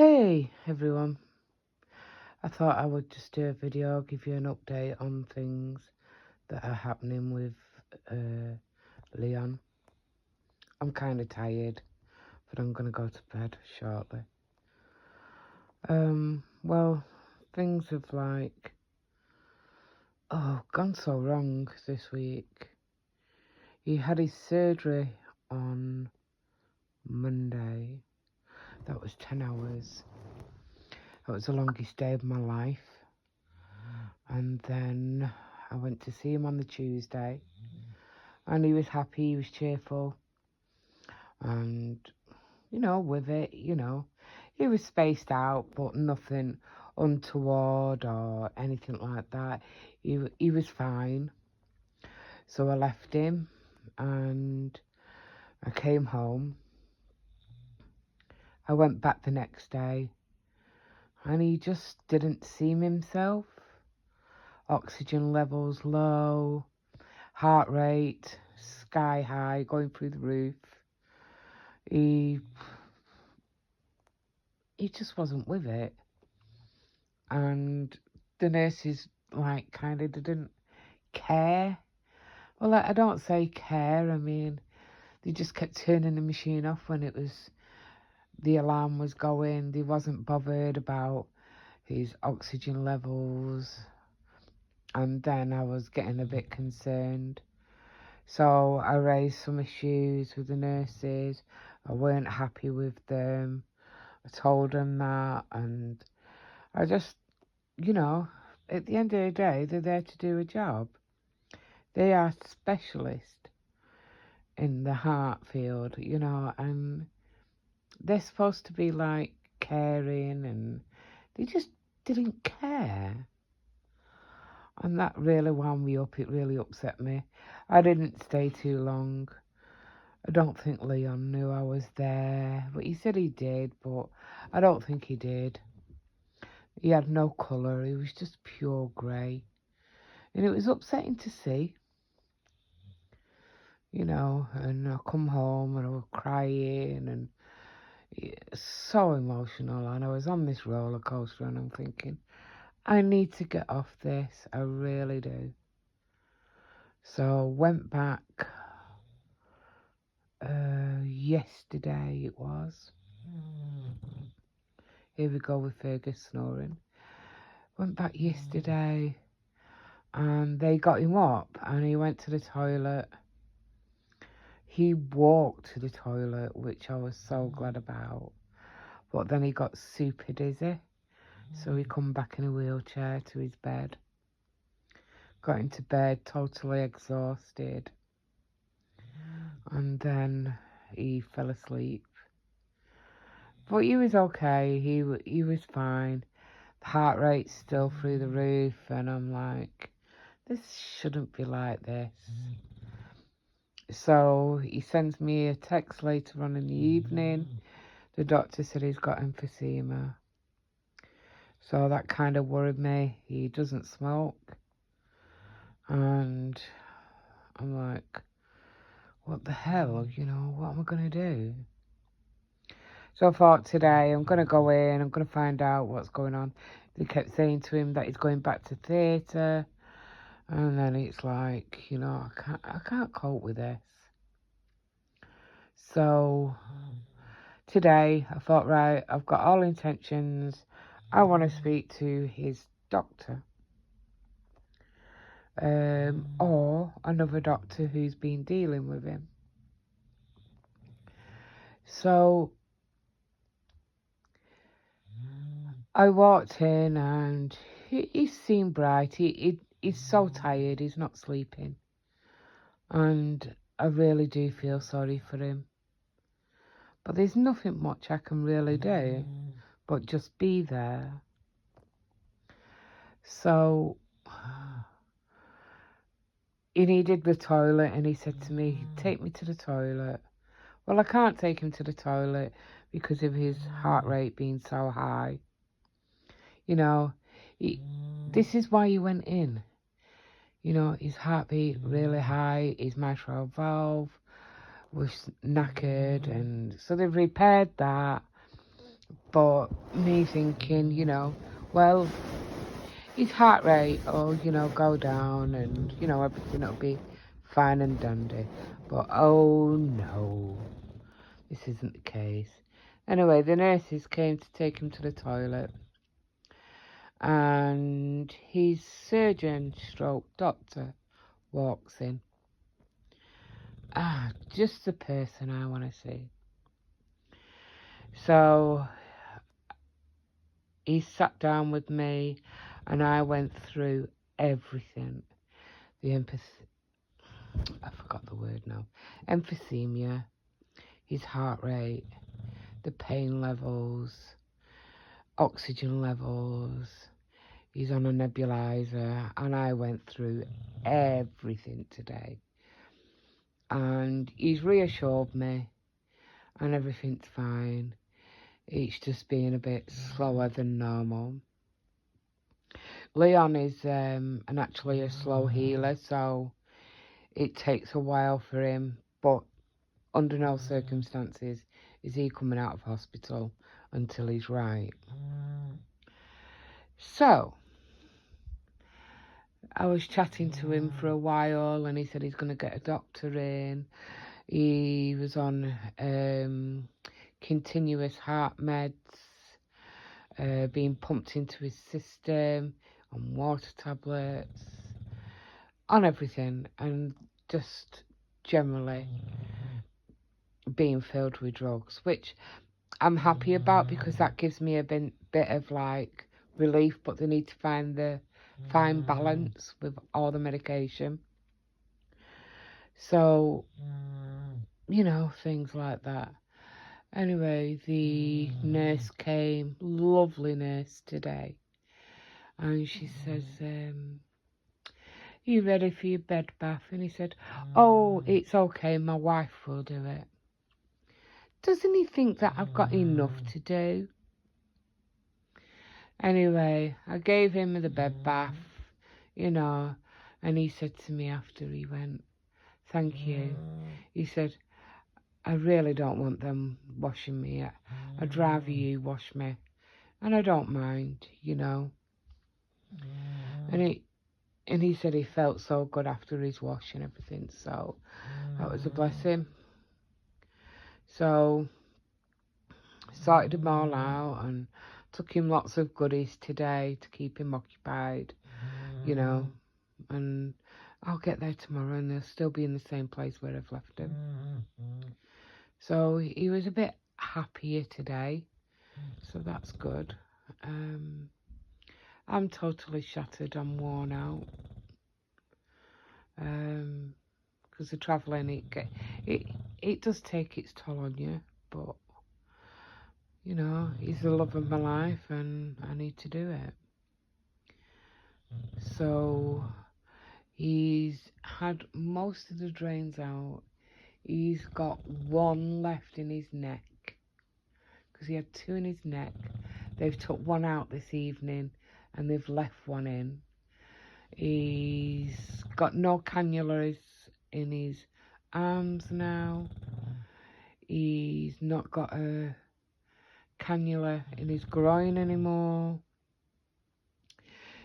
Hey everyone, I thought I would just do a video, give you an update on things that are happening with Leon. I'm kind of tired, but I'm going to go to bed shortly. Well, things have gone so wrong this week. He had his surgery on Monday. That was 10 hours. That was the longest day of my life. And then I went to see him on the Tuesday, and he was happy, he was cheerful, and, with it, he was spaced out, but nothing untoward or anything like that. He was fine. So I left him, and I came home. I went back the next day, and he just didn't seem himself. Oxygen levels low, heart rate sky high, going through the roof. He just wasn't with it. And the nurses, kind of didn't care. Well, I don't say care, I mean, they just kept turning the machine off when the alarm was going. They wasn't bothered about his oxygen levels. And then I was getting a bit concerned. So I raised some issues with the nurses. I weren't happy with them. I told them that, and I just, at the end of the day, they're there to do a job. They are specialists in the heart field, and they're supposed to be caring, and they just didn't care. And that really wound me up. It really upset me. I didn't stay too long. I don't think Leon knew I was there, but he said he did, but I don't think he did. He had no colour, he was just pure grey. And it was upsetting to see, and I come home and I was crying and so emotional, and I was on this roller coaster, and I'm thinking, I need to get off this, I really do. So went back yesterday it was. Here we go with Fergus snoring. Went back yesterday, and they got him up, and he went to the toilet. He walked to the toilet, which I was so glad about. But then he got super dizzy, so he come back in a wheelchair to his bed. Got into bed, totally exhausted. And then he fell asleep. But he was okay, he was fine. The heart rate's still through the roof, and I'm like, this shouldn't be like this. So he sends me a text later on in the evening. The doctor said he's got emphysema. So that kind of worried me. He doesn't smoke. And I'm like, what the hell? What am I going to do? So I thought today I'm going to go in, I'm going to find out what's going on. They kept saying to him that he's going back to theatre. And then it's like, I can't cope with this. So today I thought, right, I've got all intentions. I want to speak to his doctor. Or another doctor who's been dealing with him. So I walked in, and he seemed bright. He's so tired, he's not sleeping. And I really do feel sorry for him. But there's nothing much I can really do but just be there. So he needed the toilet, and he said to me, take me to the toilet. Well, I can't take him to the toilet because of his heart rate being so high. This is why he went in. His heartbeat really high, his mitral valve was knackered, and so they've repaired that. But me thinking, well, his heart rate will, go down and, everything will be fine and dandy. But oh no, this isn't the case. Anyway, the nurses came to take him to the toilet, and his surgeon stroke doctor walks in. Just the person I want to see. So he sat down with me, and I went through everything. The I forgot the word now. Emphysema, his heart rate, the pain levels, oxygen levels. He's on a nebulizer, and I went through everything today. And he's reassured me, and everything's fine. It's just being a bit slower than normal. Leon is actually a slow healer, so it takes a while for him, but under no circumstances is he coming out of hospital until he's right. So, I was chatting to him for a while, and he said he's going to get a doctor in. He was on continuous heart meds, being pumped into his system, on water tablets, on everything, and just generally being filled with drugs, which I'm happy about because that gives me a bit of like relief, but they need to find the fine balance with all the medication. So, things like that. Anyway, the nurse came, lovely nurse today, and she says, you ready for your bed bath? And he said, oh, it's okay, my wife will do it. Doesn't he think that I've got enough to do? Anyway, I gave him the bed bath, and he said to me after he went, thank you. He said, I really don't want them washing me. I'd rather you wash me. And I don't mind, And he said he felt so good after his wash and everything, so that was a blessing. So, sorted him all out and took him lots of goodies today to keep him occupied, and I'll get there tomorrow and they'll still be in the same place where I've left him. So he was a bit happier today, so that's good. I'm totally shattered, I'm worn out. Because the travelling, it does take its toll on you, but he's the love of my life and I need to do it. So he's had most of the drains out. He's got one left in his neck, because he had two in his neck. They've took one out this evening and they've left one in. He's got no cannulas in his arms now. He's not got a cannula in his groin anymore.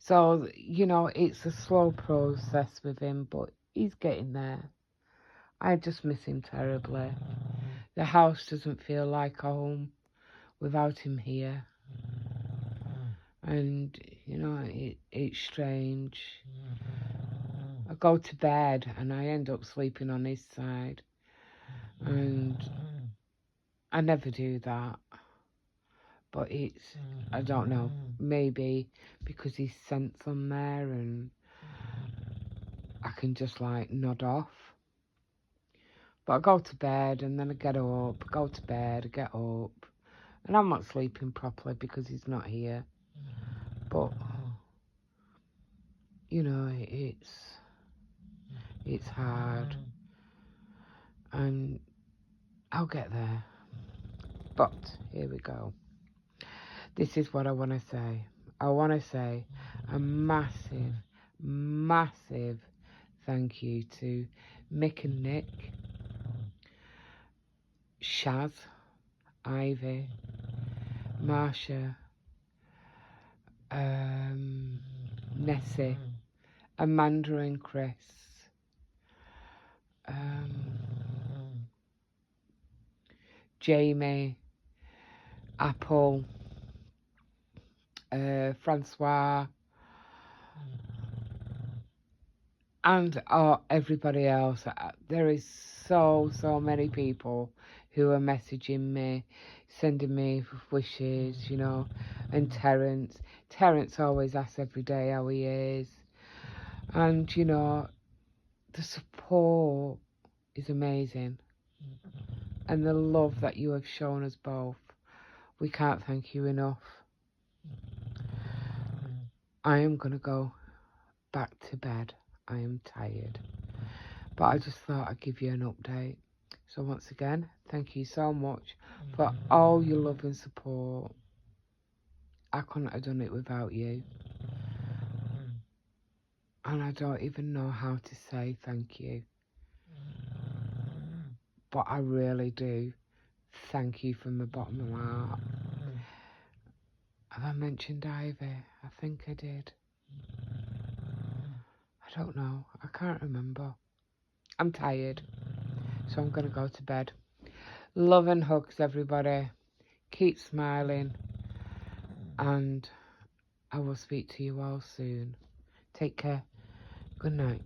So, it's a slow process with him, but he's getting there. I just miss him terribly. The house doesn't feel like home without him here. And, it's strange. I go to bed and I end up sleeping on his side. And I never do that. But I don't know, maybe because he's scent's on there and I can just like nod off. But I go to bed and then I get up, go to bed, I get up. And I'm not sleeping properly because he's not here. But, it's hard. And I'll get there. But, here we go. This is what I want to say. I want to say a massive, massive thank you to Mick and Nick, Shaz, Ivy, Marsha, Nessie, Amanda and Chris, Jamie, Apple, Francois, and everybody else. There is so many people who are messaging me, sending me wishes, you know, and Terence always asks every day how he is, and you know, the support is amazing, and the love that you have shown us both, we can't thank you enough. I am gonna go back to bed. I am tired, but I just thought I'd give you an update. So once again, thank you so much for all your love and support. I couldn't have done it without you. And I don't even know how to say thank you. But I really do. Thank you from the bottom of my heart. Have I mentioned Ivy? I think I did. I don't know. I can't remember. I'm tired. So I'm going to go to bed. Love and hugs, everybody. Keep smiling. And I will speak to you all soon. Take care. Good night.